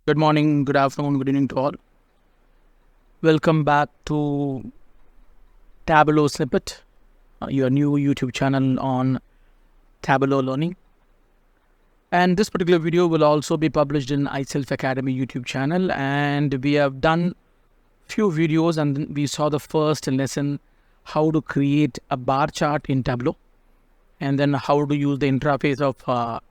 Good morning, good afternoon, good evening to all. Welcome back to Tableau Snippet, your new YouTube channel on Tableau Learning. And this particular video will also be published in iSelf Academy YouTube channel. And we have done few videos and we saw the first lesson, how to create a bar chart in Tableau. And then how to use the interface of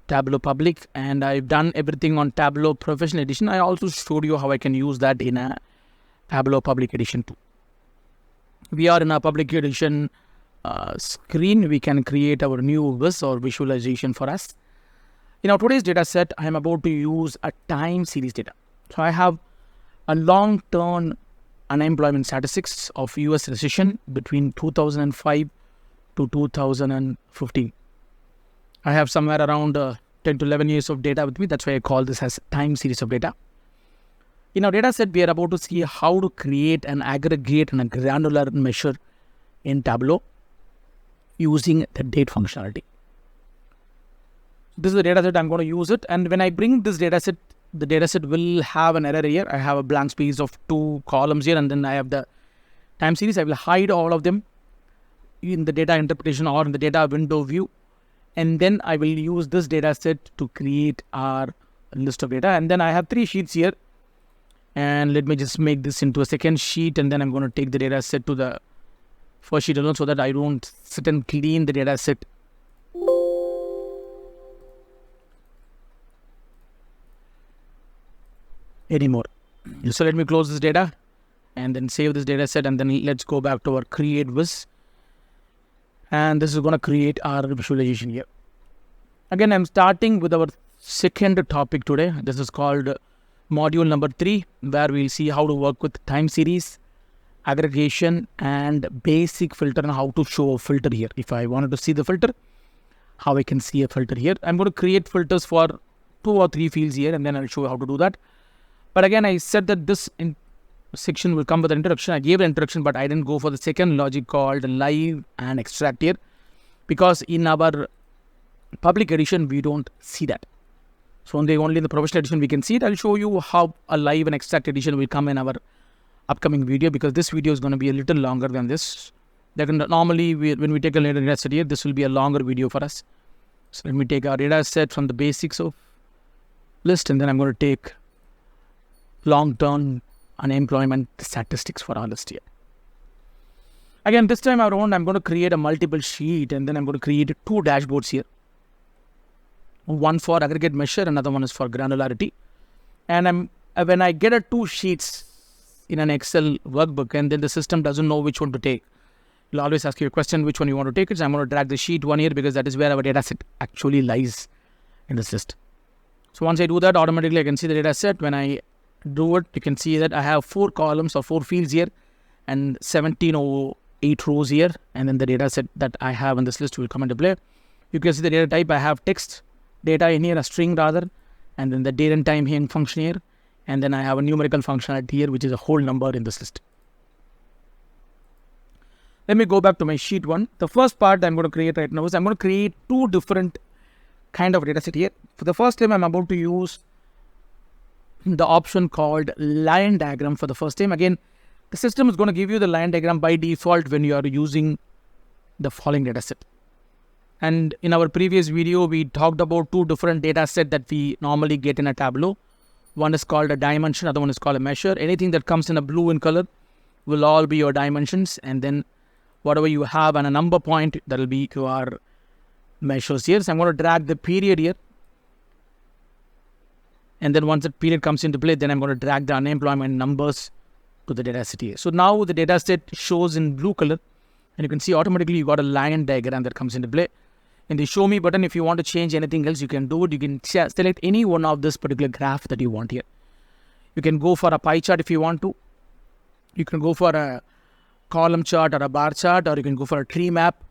Tableau Public, and I've done everything on Tableau Professional Edition. I also showed you how I can use that in a Tableau Public Edition too. We are in a Public Edition screen. We can create our new viz or visualization for us. In our today's data set, I am about to use a time series data. So I have a long-term unemployment statistics of US recession between 2005 to 2015. I have somewhere around 10 to 11 years of data with me. That's why I call this as time series of data. In our data set, we are about to see how to create an aggregate and a granular measure in Tableau using the date functionality. This is the data set. I'm going to use it. And when I bring this data set, the data set will have an error here. I have a blank space of 2 columns here, and then I have the time series. I will hide all of them in the data interpretation or in the data window view. And then I will use this data set to create our list of data. And then I have 3 sheets here. And let me just make this into a second sheet. And then I'm going to take the data set to the first sheet alone so that I don't sit and clean the data set. Anymore. So let me close this data and then save this data set. And then let's go back to our create viz. And this is going to create our visualization here. Again, I'm starting with our second topic today. This is called module number 3, where we'll see how to work with time series, aggregation, and basic filter, and how to show a filter here. If I wanted to see the filter, how I can see a filter here. I'm going to create filters for 2 or 3 fields here, and then I'll show you how to do that. But again, I said that this section will come with an introduction. I gave an introduction, but I didn't go for the second logic called live and extract here, because in our public edition we don't see that. So only in the professional edition we can see it. I'll show you how a live and extract edition will come in our upcoming video, because this video is going to be a little longer than this. Normally when we take a data set here, this will be a longer video for us. So let me take our data set from the basics of list, and then I'm going to take long-term unemployment statistics for our list here. Again, this time around, I'm going to create a multiple sheet, and then I'm going to create 2 dashboards here. One for aggregate measure, another one is for granularity. And when I get a 2 sheets in an Excel workbook, and then the system doesn't know which one to take, it'll always ask you a question, which one you want to take it. So I'm going to drag the sheet 1 here, because that is where our data set actually lies in this list. So once I do that, automatically I can see the data set. When I do it, you can see that I have 4 columns or 4 fields here and 1708 rows here, and then the data set that I have in this list will come into play. You can see the data type. I have text data in here, a string rather, and then the date and time here function here, and then I have a numerical functionality here, which is a whole number in this list. Let me go back to my sheet 1. The first part I'm going to create right now is I'm going to create 2 different kind of data set here. For the first time, I'm about to use the option called line diagram for the first time. Again, the system is going to give you the line diagram by default when you are using the following data set. And in our previous video, we talked about 2 different data set that we normally get in a Tableau. One is called a dimension, other one is called a measure. Anything that comes in a blue in color will all be your dimensions, and then whatever you have and a number point, that will be your measures here. So I'm going to drag the period here. And then once that period comes into play, then I'm going to drag the unemployment numbers to the data set here. So now the data set shows in blue color, and you can see automatically you got a line diagram that comes into play. In the show me button, if you want to change anything else, you can do it. You can select any one of this particular graph that you want here. You can go for a pie chart if you want to. You can go for a column chart or a bar chart, or you can go for a tree map,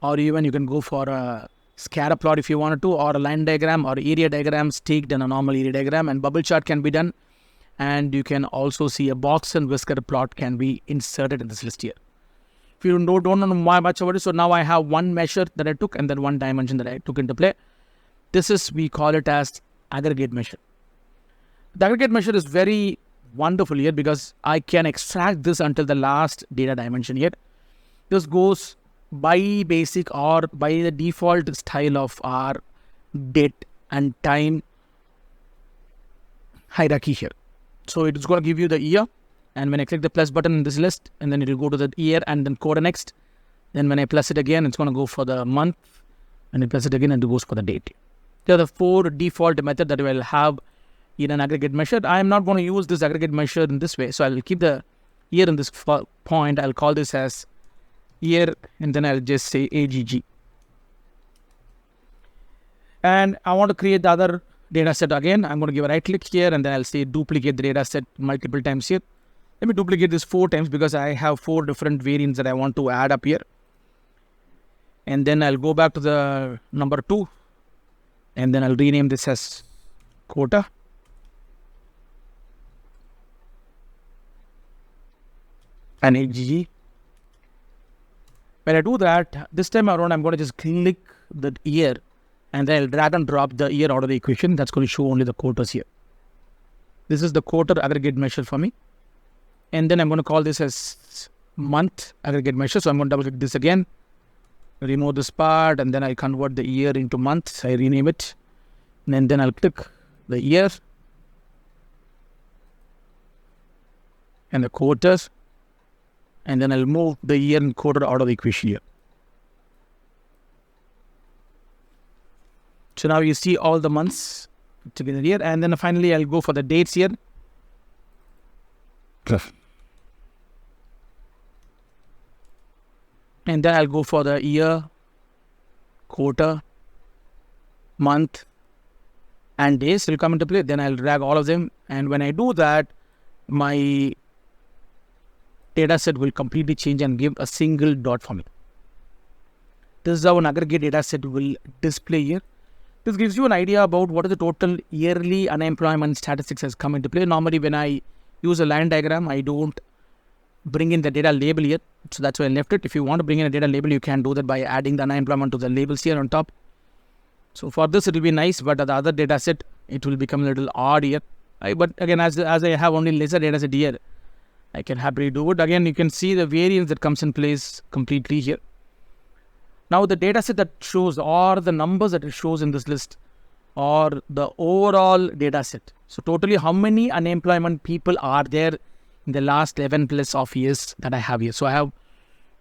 or even you can go for a scatter plot if you wanted to, or a line diagram or area diagram, staked and a normal area diagram, and bubble chart can be done. And you can also see a box and whisker plot can be inserted in this list here. If you don't know much about it, so now I have one measure that I took and then one dimension that I took into play. This is, we call it as aggregate measure. The aggregate measure is very wonderful here because I can extract this until the last data dimension here. This goes by basic or by the default style of our date and time hierarchy here. So it's going to give you the year, and when I click the plus button in this list, and then it will go to the year and then quarter next. Then when I plus it again, it's going to go for the month, and I plus it again and it goes for the date. There are the 4 default methods that we will have in an aggregate measure. I am not going to use this aggregate measure in this way, so I will keep the year in this point. I'll call this as year, and then I'll just say AGG. And I want to create the other data set again. I'm going to give a right click here, and then I'll say duplicate the data set multiple times here. Let me duplicate this 4 times because I have 4 different variants that I want to add up here. And then I'll go back to the number 2, and then I'll rename this as quota. And AGG. When I do that, this time around, I'm going to just click the year, and then I'll drag and drop the year out of the equation. That's going to show only the quotas here. This is the quarter aggregate measure for me. And then I'm going to call this as month aggregate measure. So I'm going to double click this again, remove this part, and then I convert the year into months. I rename it. And then I'll click the year and the quarters. And then I'll move the year and quarter out of the equation here. So now you see all the months together here. And then finally, I'll go for the dates here. And then I'll go for the year, quarter, month, and days will come into play. Then I'll drag all of them. And when I do that, my data set will completely change and give a single dot for me. This is how an aggregate data set will display here. This gives you an idea about what is the total yearly unemployment statistics has come into play. Normally, when I use a line diagram, I don't bring in the data label here. So that's why I left it. If you want to bring in a data label, you can do that by adding the unemployment to the labels here on top. So for this, it will be nice, but the other data set, it will become a little odd here. But again, as I have only lesser data set here, I can happily do it. Again, you can see the variance that comes in place completely here. Now, the data set that shows, or the numbers that it shows in this list, or the overall data set. So totally, how many unemployment people are there in the last 11 plus of years that I have here? So I have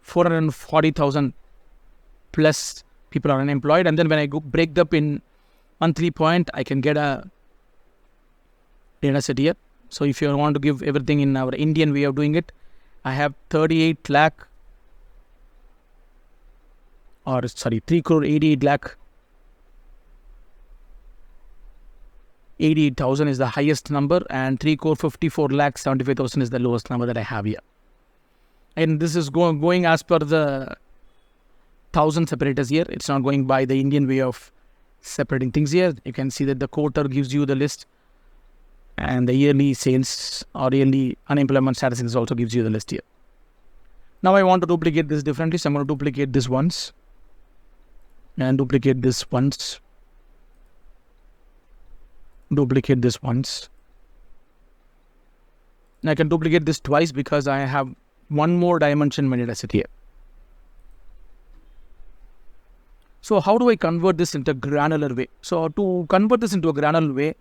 440,000 plus people are unemployed. And then when I go break up in monthly point, I can get a data set here. So if you want to give everything in our Indian way of doing it, I have 38 lakh, or sorry, 3 crore 88 lakh. 88,000 is the highest number, and 3 crore 54 lakh 75,000 is the lowest number that I have here. And this is going as per the 1,000 separators here. It's not going by the Indian way of separating things here. You can see that the quarter gives you the list, and the yearly sales or yearly unemployment statistics also gives you the list here. Now I want to duplicate this differently. So I'm going to duplicate this once and duplicate this once. Duplicate this once. And I can duplicate this twice because I have one more dimension in my data set here. So how do I convert this into a granular way? So to convert this into a granular way,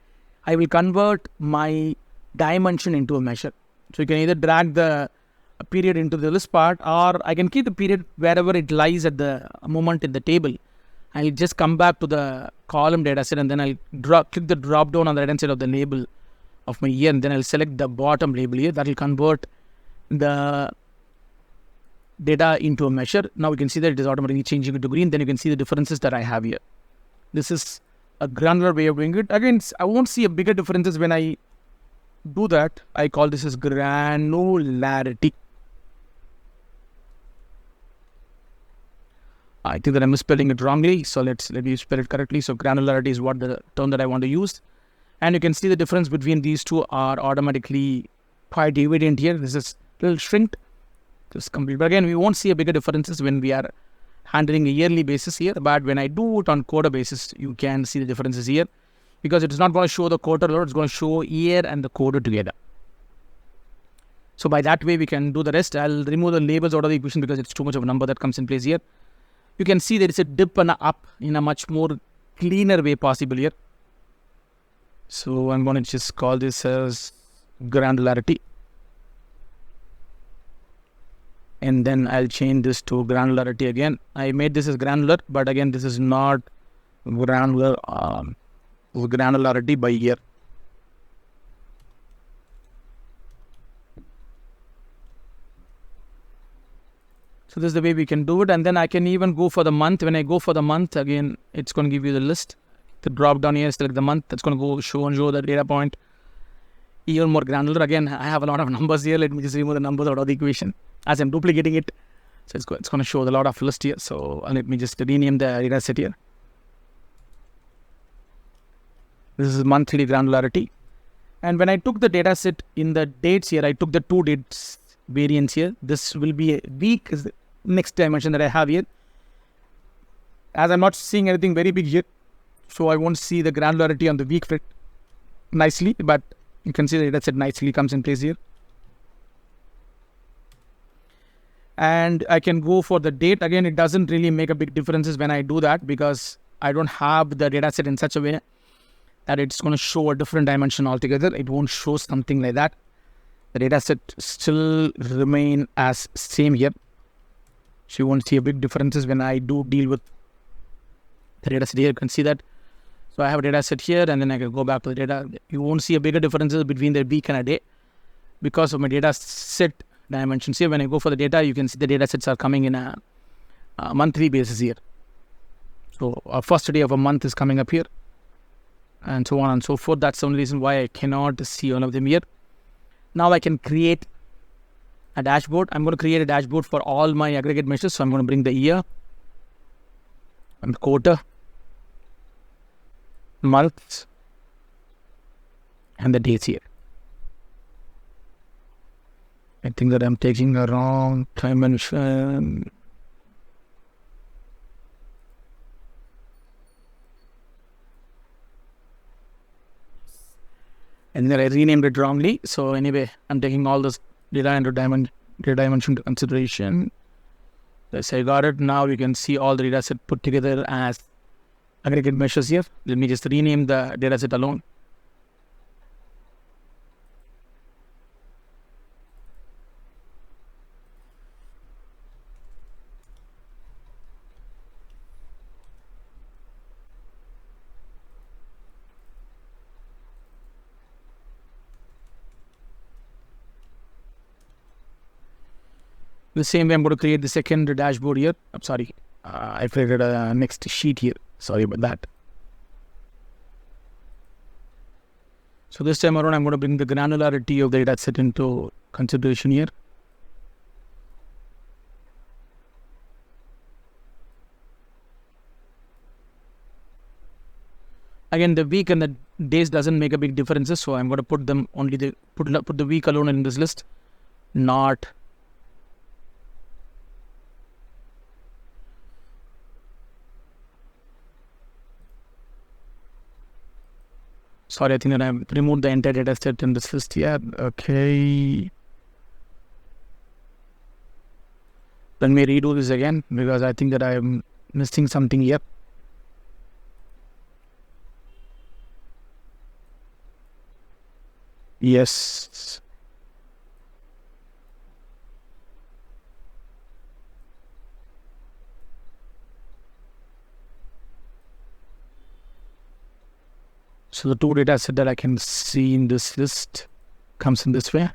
I will convert my dimension into a measure. So you can either drag the period into the list part, or I can keep the period wherever it lies at the moment in the table. I'll just come back to the column data set, and then I'll click the drop down on the right hand side of the label of my year, and then I'll select the bottom label here. That will convert the data into a measure. Now you can see that it is automatically changing it to green. Then you can see the differences that I have here. This is a granular way of doing it. Again, I won't see a bigger differences when I do that. I call this as granularity. I think that I'm misspelling it wrongly, so let me spell it correctly. So granularity is what the term that I want to use. And you can see the difference between these two are automatically quite evident here. This is a little shrinked. Just complete. But again, we won't see a bigger differences when we are handling a yearly basis here. But when I do it on quarter basis, you can see the differences here. because it is not going to show the quarter alone, it's going to show year and the quarter together. So by that way, we can do the rest. I'll remove the labels out of the equation because it's too much of a number that comes in place here. You can see there is a dip and a up in a much more cleaner way possible here. So I'm going to just call this as granularity. And then I'll change this to granularity again. I made this as granular, but again, this is not granular granularity by year. So this is the way we can do it. And then I can even go for the month. When I go for the month, again, it's going to give you the list. The drop down here, select the month. That's going to go show the data point. Even more granular. Again, I have a lot of numbers here. Let me just remove the numbers out of the equation as I'm duplicating it. So it's going to show a lot of list here. So let me just rename the data set here. This is monthly granularity. And when I took the data set in the dates here, I took the 2 dates variance here. This will be a week is the next dimension that I have here. As I'm not seeing anything very big here, so I won't see the granularity on the week fit nicely, but you can see the data set nicely comes in place here. And I can go for the date. Again, it doesn't really make a big difference when I do that because I don't have the data set in such a way that it's going to show a different dimension altogether. It won't show something like that. The data set still remain as same here. So you won't see a big differences when I do deal with the data set here. You can see that. So I have a data set here and then I can go back to the data. You won't see a bigger differences between the week and a day because of my data set dimensions here. When I go for the data, you can see the data sets are coming in a monthly basis here. So our first day of a month is coming up here and so on and so forth. That's the only reason why I cannot see all of them here. Now I can create a dashboard. I'm going to create a dashboard for all my aggregate measures. So I'm going to bring the year and quarter, months, and the dates here. I think that I'm taking a wrong dimension. And then I renamed it wrongly. So anyway, I'm taking all this data into data dimension into consideration. Yes, I got it. Now you can see all the data set put together as aggregate measures here. Let me just rename the data set alone. The same way, I'm going to create the second dashboard here. I'm sorry, I created a next sheet here. Sorry about that. So this time around, I'm going to bring the granularity of the data set into consideration here. Again, the week and the days doesn't make a big difference, so I'm going to put them only put the week alone in this list, not sorry, I think that I've removed the entire data set in this list here. Okay. Let me redo this again because I think that I'm missing something here. Yes. So the 2 data set that I can see in this list comes in this way.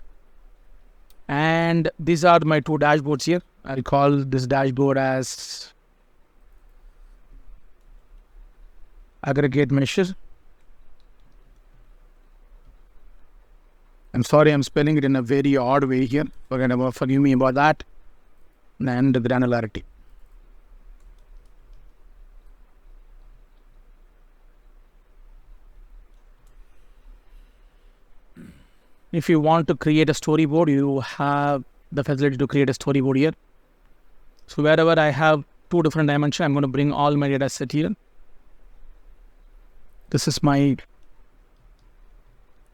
And these are my 2 dashboards here. I'll call this dashboard as aggregate measure. I'm sorry, I'm spelling it in a very odd way here. Forgive me about that. And the granularity. If you want to create a storyboard, you have the facility to create a storyboard here. So wherever I have 2 different dimensions, I'm going to bring all my data set here. This is my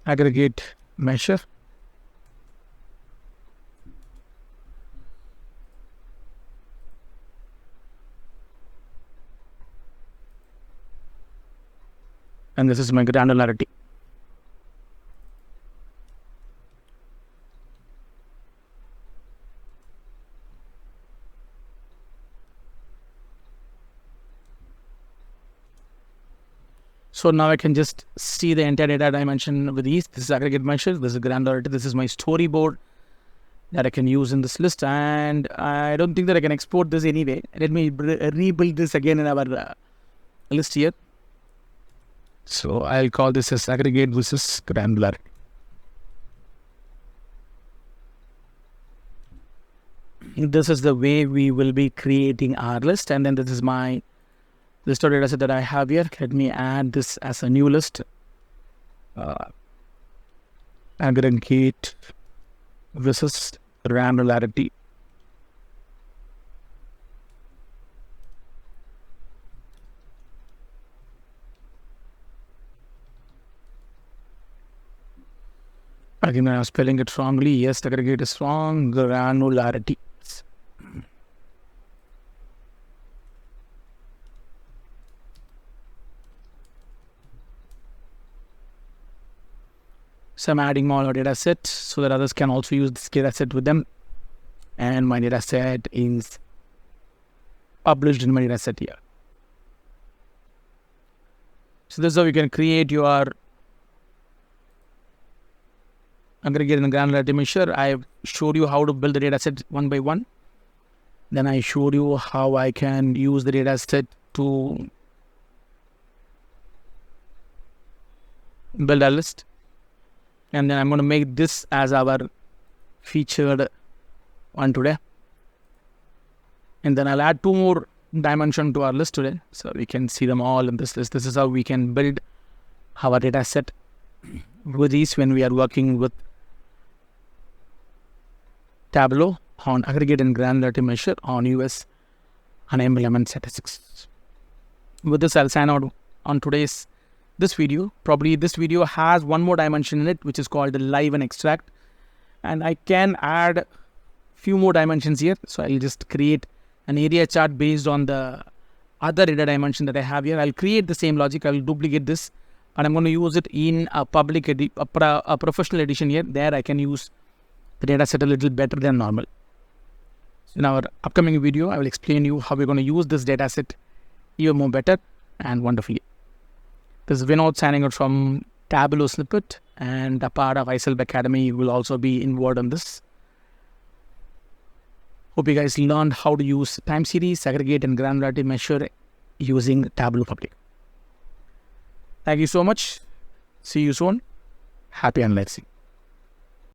aggregate measure. And this is my granularity. So now I can just see the entire data dimension with ease. This is aggregate measure. This is granularity. This is my storyboard that I can use in this list. And I don't think that I can export this anyway. Let me rebuild this again in our list here. So I'll call this as aggregate versus granularity. This is the way we will be creating our list. And then this is my list of data set that I have here. Let me add this as a new list. Aggregate versus granularity. Again, I'm spelling it wrongly. Yes, aggregate is wrong. Granularity. So I'm adding more data set so that others can also use this data set with them. And my data set is published in my data set here. So this is how you can create your aggregate and granularity measure. I showed you how to build the data set one by one. Then I showed you how I can use the data set to build a list. And then I'm going to make this as our featured one today. And then I'll add 2 more dimensions to our list today, so we can see them all in this list. This is how we can build our data set with these when we are working with Tableau on aggregate and granularity measure on US unemployment statistics. With this, I'll sign out on today's this video. Probably this video has one more dimension in it, which is called the live and extract. And I can add few more dimensions here. So I'll just create an area chart based on the other data dimension that I have here. I'll create the same logic. I'll duplicate this, and I'm going to use it in a public a professional edition here. There I can use the data set a little better than normal. In our upcoming video, I will explain you how we're going to use this data set even more better and wonderfully. This is Vinod signing out from Tableau Snippet, and a part of iSelf Academy will also be involved in this. Hope you guys learned how to use time series, aggregate and granularity measure using Tableau Public. Thank you so much. See you soon. Happy analyzing.